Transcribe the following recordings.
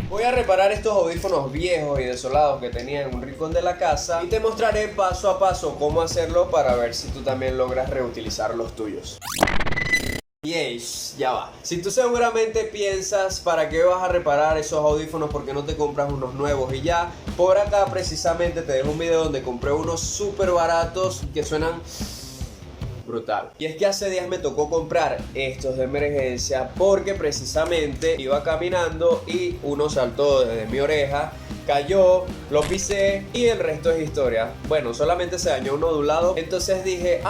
Voy a reparar estos audífonos viejos y desolados que tenía en un rincón de la casa y te mostraré paso a paso cómo hacerlo para ver si tú también logras reutilizar los tuyos. Yes, ya va. Si tú seguramente piensas para qué vas a reparar esos audífonos, por qué no te compras unos nuevos y ya, por acá precisamente te dejo un video donde compré unos súper baratos que suenan brutal. Y es que hace días me tocó comprar estos de emergencia porque precisamente iba caminando y uno saltó desde mi oreja, cayó, lo pisé y el resto es historia. Bueno, solamente se dañó uno de un lado. Entonces dije,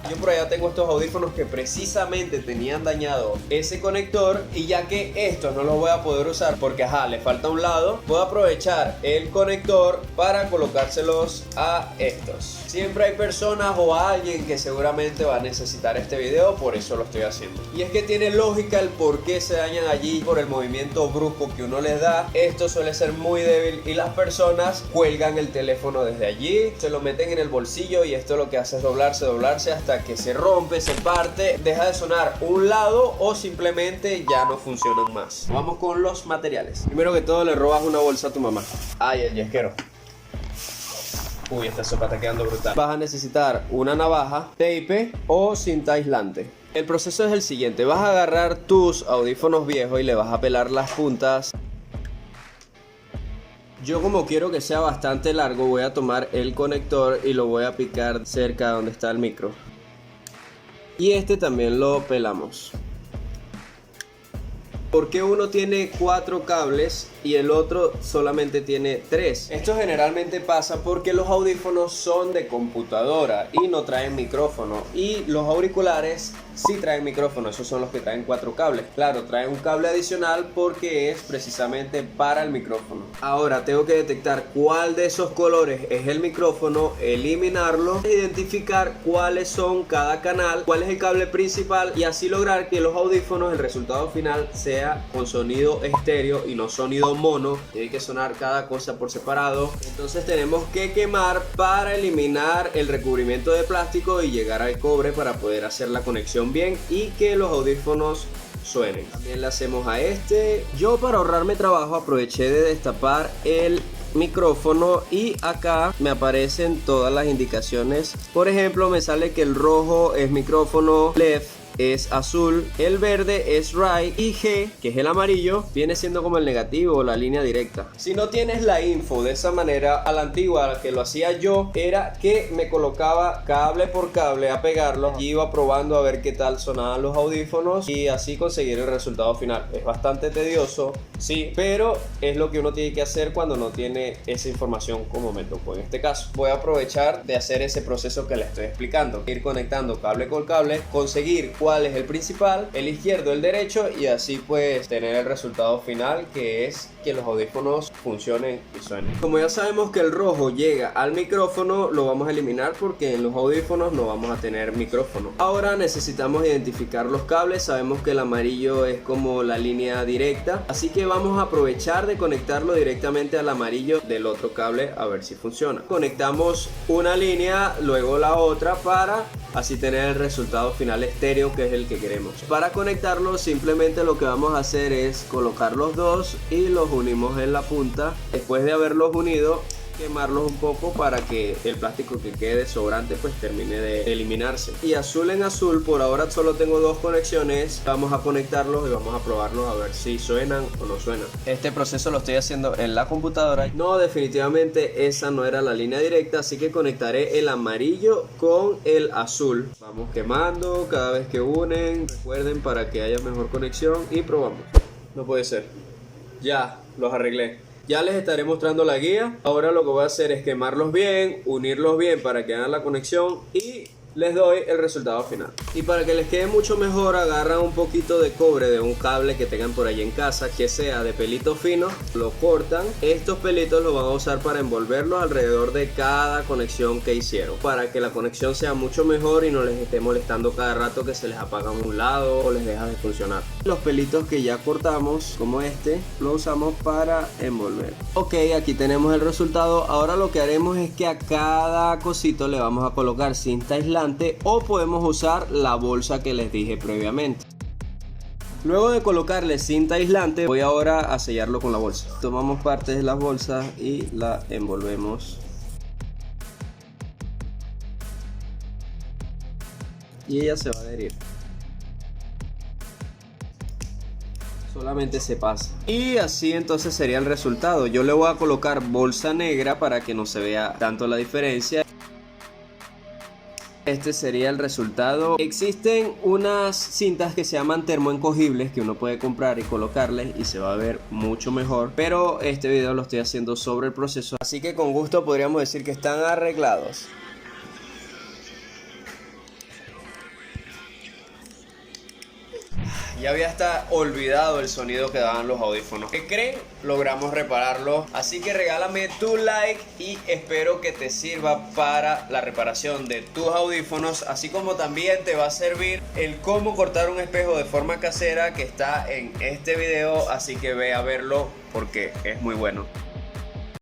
yo por allá tengo estos audífonos que precisamente tenían dañado ese conector, y ya que estos no los voy a poder usar porque le falta un lado, voy a aprovechar el conector para colocárselos a estos. Siempre hay personas o alguien que seguramente va a necesitar este video, por eso lo estoy haciendo. Y es que tiene lógica el por qué se dañan allí, por el movimiento brusco que uno les da. Esto suele ser muy débil y las personas cuelgan el teléfono desde allí, se lo meten en el bolsillo y esto lo que hace es doblarse hasta que se rompe, se parte, deja de sonar un lado o simplemente ya no funcionan más. Vamos con los materiales. Primero que todo, le robas una bolsa a tu mamá. Ay, el yesquero. Uy, esta sopa está quedando brutal. Vas a necesitar una navaja, tape o cinta aislante. El proceso es el siguiente: vas a agarrar tus audífonos viejos y le vas a pelar las puntas. Yo, como quiero que sea bastante largo, voy a tomar el conector y lo voy a picar cerca de donde está el micro. Y este también lo pelamos. ¿Por qué uno tiene 4 cables y el otro solamente tiene 3? Esto generalmente pasa porque los audífonos son de computadora y no traen micrófono, y los auriculares sí traen micrófono. Esos son los que traen 4 cables. Claro, traen un cable adicional porque es precisamente para el micrófono. Ahora tengo que detectar cuál de esos colores es el micrófono, eliminarlo, identificar cuáles son cada canal, cuál es el cable principal, y así lograr que los audífonos, el resultado final, sea con sonido estéreo y no sonido mono. Tiene que sonar cada cosa por separado. Entonces tenemos que quemar para eliminar el recubrimiento de plástico y llegar al cobre para poder hacer la conexión bien y que los audífonos suenen. También le hacemos a este. Yo, para ahorrarme trabajo, aproveché de destapar el micrófono y acá me aparecen todas las indicaciones. Por ejemplo, me sale que el rojo es micrófono, left es azul, el verde es right y G, que es el amarillo, viene siendo como el negativo o la línea directa. Si no tienes la info de esa manera, a la antigua, que lo hacía yo, era que me colocaba cable por cable a pegarlos y iba probando a ver qué tal sonaban los audífonos y así conseguir el resultado final. Es bastante tedioso, sí, pero es lo que uno tiene que hacer cuando no tiene esa información como me tocó en este caso. Voy a aprovechar de hacer ese proceso que les estoy explicando, ir conectando cable con cable, conseguir cuál es el principal, el izquierdo, el derecho, y así pues tener el resultado final, que es que los audífonos funcionen y suenen. Como ya sabemos que el rojo llega al micrófono, lo vamos a eliminar porque en los audífonos no vamos a tener micrófono. Ahora necesitamos identificar los cables. Sabemos que el amarillo es como la línea directa, así que vamos a aprovechar de conectarlo directamente al amarillo del otro cable a ver si funciona. Conectamos una línea, luego la otra, para así tener el resultado final estéreo, que es el que queremos. Para conectarlo, simplemente lo que vamos a hacer es colocar los dos y los unimos en la punta. Después de haberlos unido, quemarlos un poco para que el plástico que quede sobrante pues termine de eliminarse. Y azul en azul, por ahora solo tengo 2 conexiones. Vamos a conectarlos y vamos a probarlos a ver si suenan o no suenan. Este proceso lo estoy haciendo en la computadora. No, definitivamente esa no era la línea directa, así que conectaré el amarillo con el azul. Vamos quemando cada vez que unen. Recuerden, para que haya mejor conexión, y probamos. No puede ser. Ya los arreglé. Ya les estaré mostrando la guía. Ahora lo que voy a hacer es quemarlos bien, unirlos bien para que hagan la conexión y les doy el resultado final. Y para que les quede mucho mejor, agarran un poquito de cobre de un cable que tengan por ahí en casa, que sea de pelito fino, lo cortan. Estos pelitos los van a usar para envolverlos alrededor de cada conexión que hicieron, para que la conexión sea mucho mejor y no les esté molestando cada rato que se les apaga un lado o les deja de funcionar. Los pelitos que ya cortamos, como este, lo usamos para envolver. Ok, aquí tenemos el resultado. Ahora lo que haremos es que a cada cosito le vamos a colocar cinta aislante, o podemos usar la bolsa que les dije previamente. Luego de colocarle cinta aislante, voy ahora a sellarlo con la bolsa. Tomamos parte de las bolsas y la envolvemos. Y ella se va a adherir. Solamente se pasa. Y así entonces sería el resultado. Yo le voy a colocar bolsa negra para que no se vea tanto la diferencia. Este sería el resultado. Existen unas cintas que se llaman termoencogibles que uno puede comprar y colocarles y se va a ver mucho mejor. Pero este video lo estoy haciendo sobre el proceso, así que con gusto podríamos decir que están arreglados. Ya había hasta olvidado el sonido que daban los audífonos. ¿Qué creen? Logramos repararlo. Así que regálame tu like y espero que te sirva para la reparación de tus audífonos. Así como también te va a servir el cómo cortar un espejo de forma casera que está en este video. Así que ve a verlo porque es muy bueno.